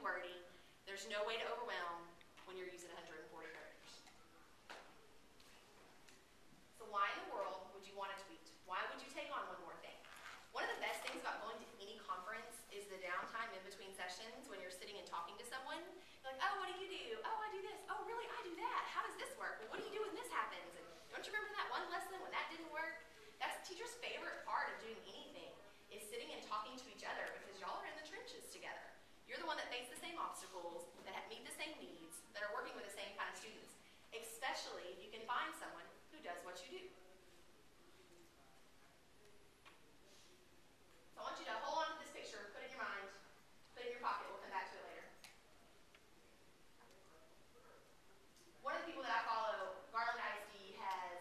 wordy. There's no way to overwhelm when you're using 140 characters. So why in the world would you want to tweet? Why would you take on one more thing? One of the best things about going to any conference is the downtime in between sessions when you're sitting and talking to someone. You're like, oh, what do you do? Oh, I do this. Oh, really? I do that. How does this work? Well, what do you do when this happens? And don't you remember that one lesson when that didn't work? That's teacher's favorite part of doing anything, is sitting and talking to each other, because y'all are in the trenches together. You're the one that face the same obstacles, that meet the same needs, that are working with the same kind of students, especially if you can find someone who does what you do. So I want you to hold on to this picture, put it in your mind, put it in your pocket. We'll come back to it later. One of the people that I follow, Garland ISD, has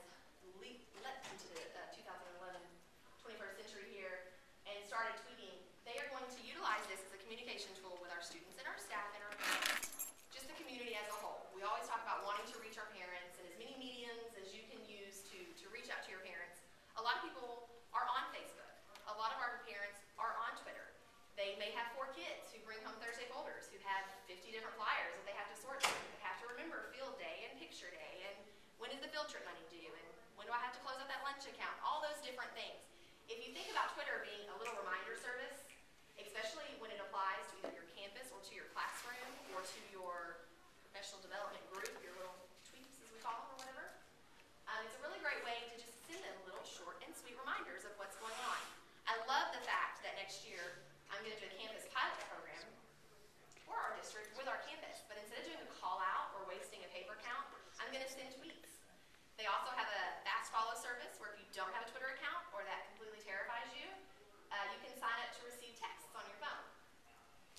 leapt into the 2011 21st century here and started tweeting. They are going to utilize this as a communication tool with our students and our staff and our parents, just the community as a whole. We always talk about wanting to reach our parents and as many mediums as you can use to reach out to your parents. A lot of people are on Facebook. A lot of our parents are on Twitter. They may have 4 kids who bring home Thursday folders, who have 50 different flyers that they have to sort through. They have to remember field day and picture day, and when is the field trip money due, and when do I have to close up that lunch account, all those different things. If you think about Twitter being a little reminder service, especially when it applies to either your campus or to your classroom or to your professional development group, your little tweets as we call them or whatever, it's a really great way to just send them little short and sweet reminders of what's going on. I love the fact that next year I'm going to do a campus pilot program for our district with our campus, but instead of doing a call out or wasting a paper count, I'm going to send tweets. They also have a fast follow service where if you don't have a Twitter account or that completely terrifies you, you can sign up to receive texts on your phone.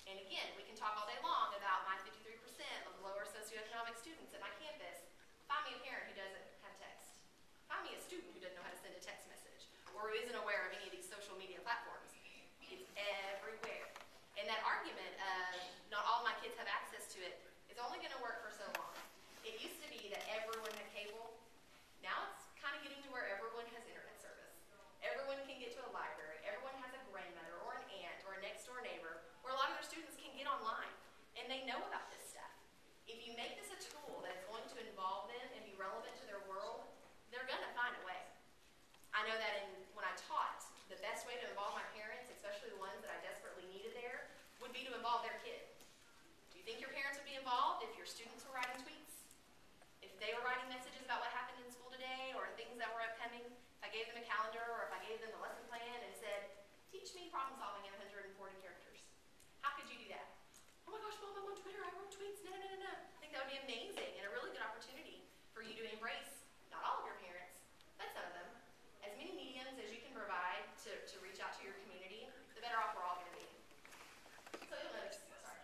And again, we can talk all day long about my 53% of lower socioeconomic students at my campus. Find me a parent who doesn't have text. Find me a student who doesn't know how to send a text message or who isn't aware of any of these social media platforms. It's everywhere. And that argument of not all my kids have access to it is only going to work for so long. It used to be that everyone had cable. Now it's kind of getting to where everyone has internet service. Everyone can get to a library. Everyone has a grandmother or an aunt or a next door neighbor, or a lot of their students can get online and they know about this stuff. If you make this a tool that is going to involve them and be relevant to their world, they're going to find a way. I know that when I taught, the best way to involve my parents, especially the ones that I desperately needed there, would be to involve their kid. Do you think your parents would be involved if your students were writing tweets? If they were writing messages about what happened in school today or things that were upcoming? If I gave them a calendar or if I gave them the lesson plan and said, teach me problem solving in 140 characters. How could you do that? Oh my gosh, Mom, I'm on Twitter, I wrote tweets. No, no, no, no, no. I think that would be amazing and a really good opportunity for you to embrace not all of your parents, but some of them. As many mediums as you can provide to reach out to your community, the better off we're all going to be. So you'll notice, sorry.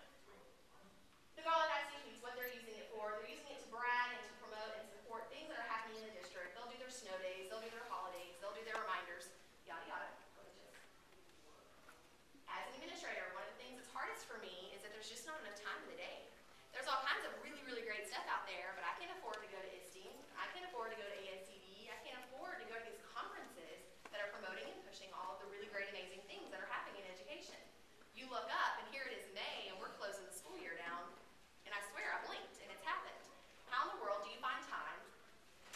The Garland IC tweets, what they're using it for, they're using it to brag and to promote and support things that are happening in the district. They'll do their snow days, they'll do their holidays, they'll do their reminders, yada yada. As an administrator, one of the things that's hardest for me is that there's just not enough time in the day. There's all kinds of really, really great stuff out there, but I can't afford to go to ISTE, I can't afford to go to ASCD, I can't afford to go to these conferences that are promoting and pushing all of the really great, amazing things that are happening in education. You look up, and here it is May, and we're closing the school year down, and I swear I blinked, and it's happened. How in the world do you find time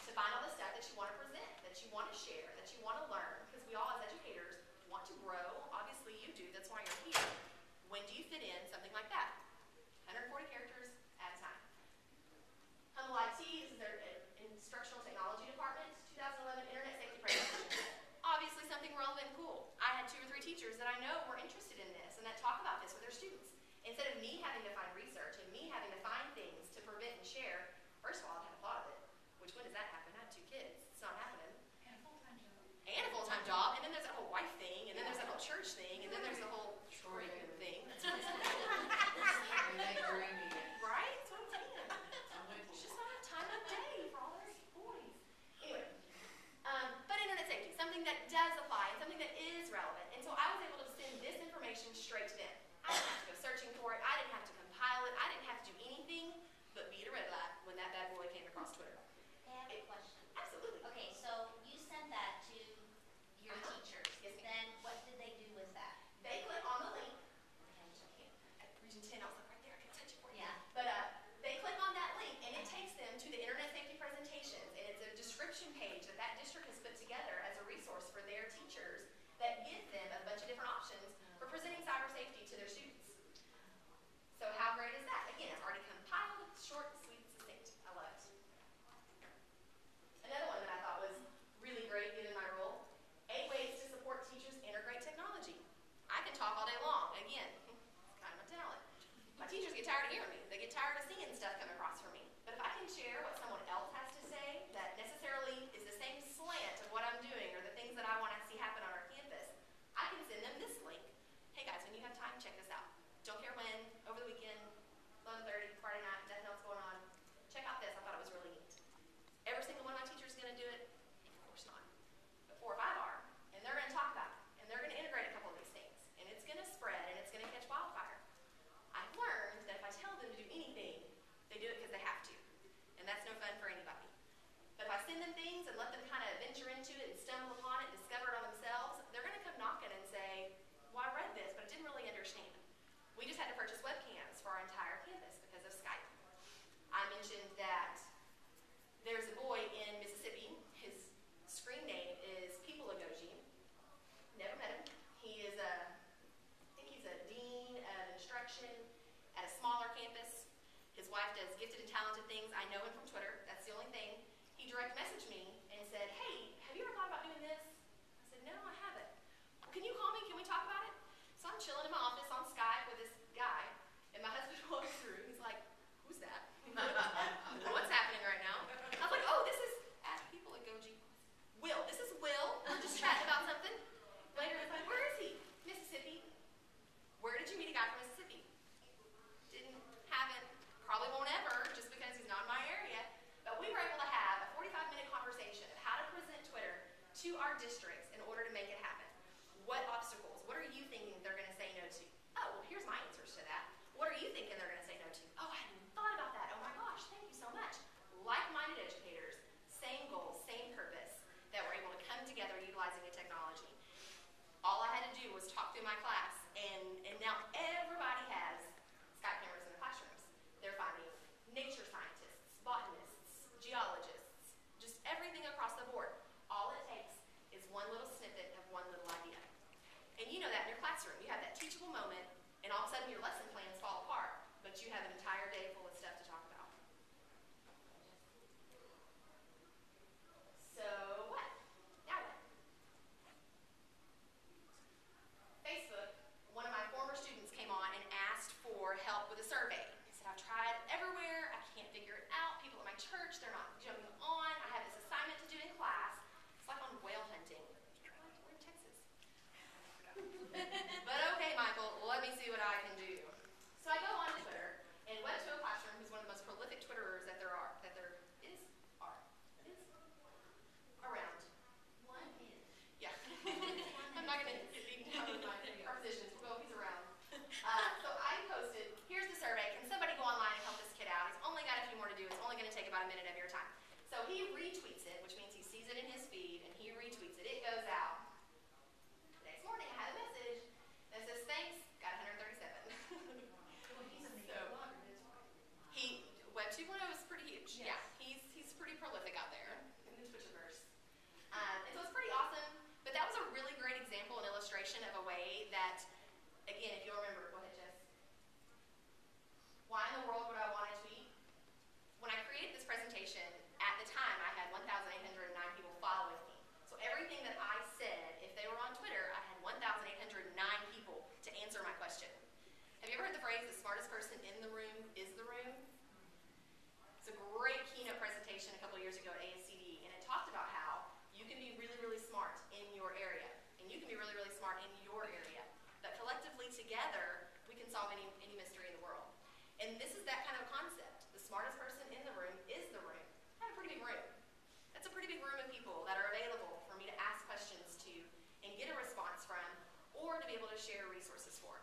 to find all the stuff that you want to present, that you want to share, that you want to learn? Because we all, as educators, want to grow. Obviously, you do. That's why you're here. When do you fit in something like that? 140 characters at a time. Humble IT, this is their instructional technology department, 2011 Internet Safety Presentation. Obviously something relevant and cool. I had 2 or 3 teachers that I know were interested in this and that talk about this with their students. Instead of me having to find research and me having to find things to prevent and share, first of all, I hadn't thought of it. Which when does that happen? I have 2 kids. It's not happening. And a full-time job. And a full-time job. And then there's that whole wife thing. And then there's that whole church thing. And then there's the whole story thing. Right? That's what I'm saying. It's just not enough time of day for all those boys. Anyway. But internet safety, something that does apply and something that is relevant. And so I was able to send this information straight to them. I didn't have to go searching for it. I didn't have to compile it. I didn't have to do anything but beat a red light when that bad boy came across Twitter. I have a question. Absolutely. Okay, so you sent that to your teachers. Yes, ma'am. Then what did they do with that? They tired of hearing me. They get tired of seeing stuff come across from me. But if I can share what someone else has to say that necessarily is the same slant of what I'm doing or the things that I want to see happen on our campus, I can send them this link. Hey guys, when you have time, check this out. Don't care when, over the weekend, 11:30, Friday night, nothing else going on. Check out this. I thought it was really neat. Every single one of my teachers is going to do it? Of course not. But 4 or 5 are. And they're going to talk about it. And they're going to integrate a couple of these things. And it's going to spread and it's going to catch wildfire. I've learned that if I tell them to do anything, they do it because they have to. And that's no fun for anybody. But if I send them things and let them kind of venture into it and stumble upon it and discover it on themselves, they're going to come knocking and say, well, I read this, but I didn't really understand. We just had to purchase webcams for our entire campus because of Skype. I mentioned that there's a boy in Mississippi. His screen name is Peopleagogy. Never met him. He is I think he's a dean of instruction at a smaller campus. His wife does gifted and talented things. I know him from Twitter. That's the only thing. He direct messaged me and said, hey, have you ever thought about doing this? I said, no, I haven't. Well, can you call me? Can we talk about it? So I'm chilling in my office on Skype with this guy, and my husband walks through. He's like, who's that? What's happening right now? I was like, oh, this is at Peopleagogy. Will. This is Will. We're just chatting about something. Later, it's like, where is he? Mississippi. Where did you meet a guy from Mississippi? Didn't, haven't, probably won't ever, just because he's not in my area. But we were able to have a 45-minute conversation of how to present Twitter to our districts in order to make it happen. What obstacles? What are you thinking they're going to say no to? Oh, well, here's my answers to that. What are you thinking they're going to say no to? Oh, I hadn't even thought about that. Oh my gosh, thank you so much. Like-minded educators, same goals, same purpose, that were able to come together utilizing the technology. All I had to do was talk through my class, and now everybody has Skype cameras in their classrooms. They're finding nature scientists, botanists, geologists, just everything across the board. All it takes is one little snippet of one little idea. And you know that in your classroom. You have that teachable moment, and all of a sudden your lesson plans fall apart, but you have an entire day full of stuff to talk about. So what? Now what? Facebook, one of my former students came on and asked for help with a survey. He said, I've tried everywhere, I can't figure it out. People at my church, they're not jumping on. I have this assignment to do in class. It's like on whale hunting. We're in Texas. But okay, Michael, let me see what I can do. So I go on to Twitter and went to a classroom who's one of the most prolific Twitterers that there is around. One is. Yeah. I'm not going to get beaten down with my prepositions. We'll go, he's around. So I posted, here's the survey. Can somebody go online and help this kid out? He's only got a few more to do. It's only going to take about a minute of your time. So he retweets it, which means he sees it in his feed, and he retweets it. It goes out. The next morning, I had a message that says, thanks, got 137. Web 2.0 is pretty huge. Yes. Yeah, he's pretty prolific out there in the Twitterverse. And so it's pretty awesome, but that was a really great example and illustration of a way that, again, if you'll remember, go ahead, Jess. Why in the world would I want to tweet? When I created this presentation, at the time I had 1,809 people following me. So everything that I said, if they were on Twitter, I had 1,809 people to answer my question. Have you ever heard the phrase, the smartest person in the room is the room? It's a great keynote presentation a couple years ago at ASCD, and it talked about how you can be really, really smart in your area, and you can be really, really smart in your area. But collectively together, we can solve any mystery in the world. And this is that kind of concept. The smartest person in the room is the room. I have a pretty big room. That's a pretty big room of people that are available for me to ask questions to and get a response from, or to be able to share resources for.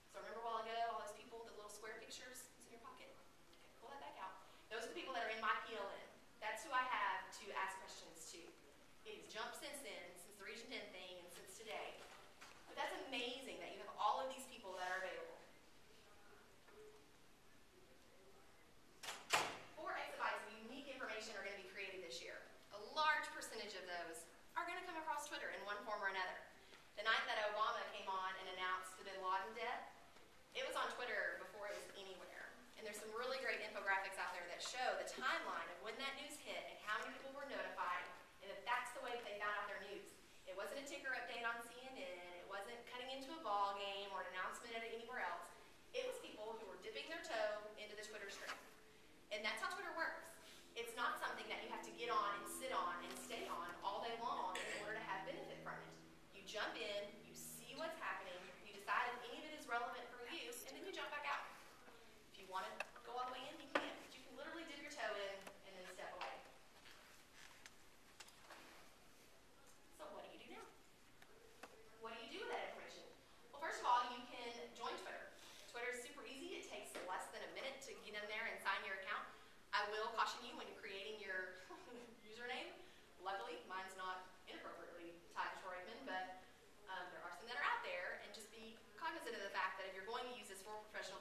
So remember a while ago, all those people, the little square pictures, it's in your pocket. Okay, pull that back out. Those are the people that are in my PLN. That's who I have to ask questions to. It has jumped since then, since the Region 10 thing, and since today. But that's amazing that you have all of these people that are available. 4 exabytes of unique information are going to be created this year. A large percentage of those are going to come across Twitter in one form or another. The night that Obama came on and announced the bin Laden death, it was on Twitter before it was anywhere. And there's some really great infographics out there that show the timeline of when that news hit and how many people were notified, and that that's the way that they found out their news. It wasn't a ticker update on CNN. It wasn't cutting into a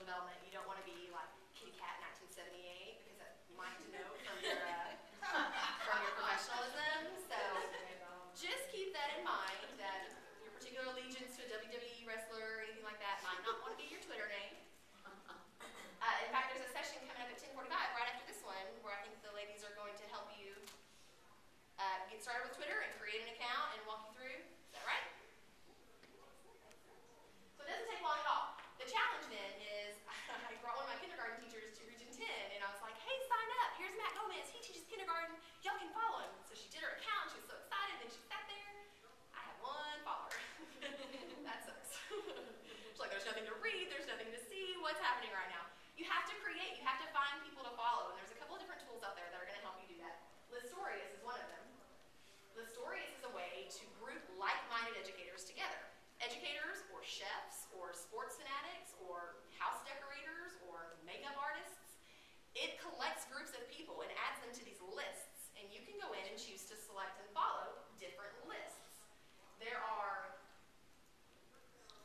development, you don't want to be like Kitty Cat 1978 because you might have to know from your professionalism. So just keep that in mind, that your particular allegiance to a WWE wrestler or anything like that might not want to be your Twitter name. In fact, there's a session coming up at 10:45 right after this one where I think the ladies are going to help you get started with Twitter and create an account and walk you through. Is that right? So it doesn't take long at all. The challenge then is I brought one of my kindergarten teachers to Region 10 and I was like, hey, sign up. Here's Matt Gomez. He teaches kindergarten. Y'all can follow him. So she did her account. She was so excited. Then she sat there. I had one follower. That sucks. She's like, there's nothing to read. There's nothing to see. What's happening right now? You have to create. You have to find people to follow. And there's a couple of different tools out there that are going to help you do that. Listorious is one of them. Listorious is a way to group like-minded educators together. Educators or chefs or sports fanatics or house decorators or makeup artists. It collects groups of people and adds them to these lists. And you can go in and choose to select and follow different lists. There are,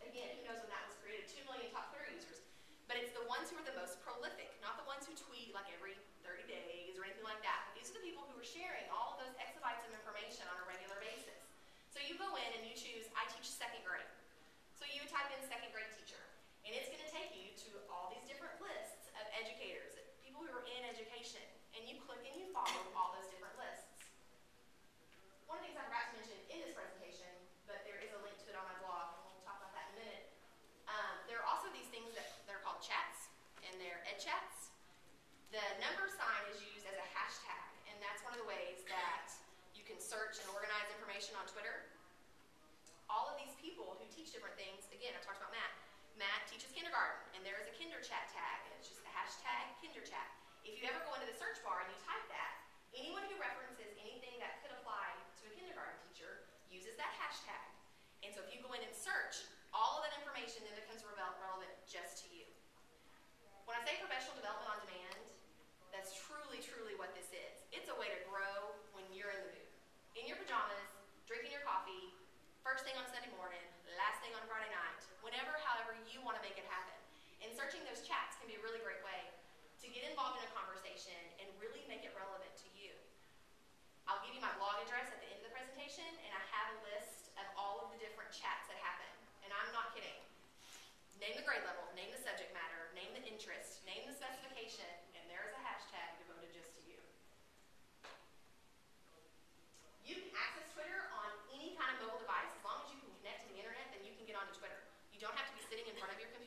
again, who knows when that was created, 2 million top Twitter users. But it's the ones who are the most prolific, not the ones who tweet like every 30 days or anything like that. These are the people who are sharing all of those exabytes of information on a regular basis. So you go in and you choose, I teach 2nd grade. So you type in 2nd grade teacher. And it's going to take you to all these different lists of educators, people who are in education. And you click and you follow all those different lists. One of the things I forgot to mention in this presentation, but there is a link to it on my blog, and we'll talk about that in a minute. There are also these things that they're called chats, and they're ed chats. The number sign is used as a hashtag, and that's one of the ways that you can search and organize information on Twitter. All of these people who teach different things, again, I talked about Matt. Matt teaches kindergarten, and there is a kinder chat tag, and it's just the hashtag kinder chat. If you ever go into the search bar and you type that, anyone who references anything that could apply to a kindergarten teacher uses that hashtag. And so if you go in and search, all of that information then becomes relevant just to you. When I say professional development on demand, that's truly, truly what this is. It's a way to grow when you're in the mood. In your pajamas, drinking your coffee, first thing on Sunday morning, last thing on Friday night, whenever, however you want to make it happen. And searching those chats can be a really great way to get involved in a conversation and really make it relevant to you. I'll give you my blog address at the end of the presentation, and I have a list of all of the different chats that happen. And I'm not kidding. Name the grade level, name the subject matter, name the interest, name the specification, and there's a hashtag devoted just to you. You can access Twitter on any kind of mobile device. As long as you can connect to the internet, then you can get onto Twitter. You don't have to be sitting in front of your computer